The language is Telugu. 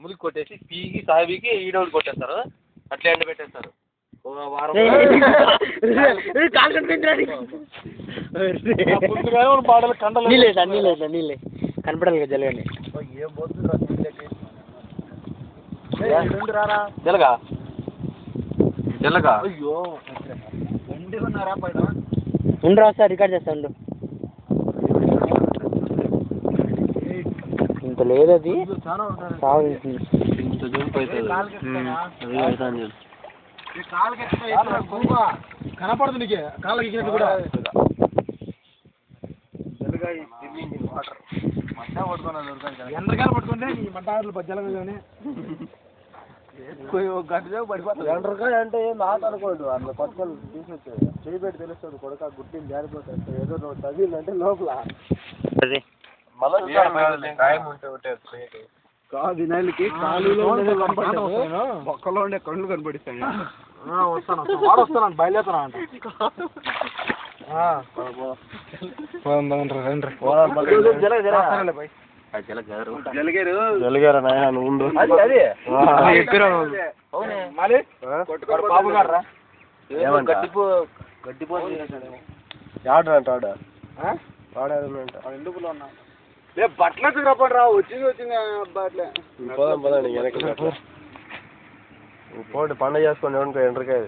ములికి కొట్టేసి పీకి సాబీకి ఈడోడు కొట్టేస్తారు, అట్లా ఎండ పెట్టేస్తారు. వారం నీళ్ళే కనపడాలి కదా జలగని. ఏం పోతుందిరా జలగా జలగా. అయ్యో ఎండుకున్నారా పైన ఉండరా సార్ రికార్డ్ చేస్తాను. ఇంత లేదు అది ఇంత జంప్ అవుతుంది. కనపడదు నీకే కాళ్ళకి ఎక్కినట్టు కూడా. ఎండ్రకాయలు పట్టుకుంటే ఈ మడ్డారులు జలగలోనే ఎండ్రకాయ అంటే ఏం ఆట అనుకోండి, అట్లా పట్టుకొని తీసుకొచ్చాడు చేయి పెట్టి తెలుస్తాడు కొడుక గుట్టిని జారిపోతాడు. ఏదో తగిలిందంటే లోపల కాదు నెలకి కాలులో మొక్కలో ఉండే కళ్ళు కనపడిస్తాయి. వస్తాను వాడు వస్తాను బయలుదేరుతున్నా అంట. జలగారు నాయన నువ్వు ఉండు. బాబు గారు గడ్డిపోతుంది ఆడంట ఎందుకులో ఉన్నా బట్టలకు రప్పండి రా. వచ్చింది అట్లే పోదాం పదండి వెనక్కి పోటీ పండుగ చేసుకోండి ఎవరికో ఎండ్రకాయ.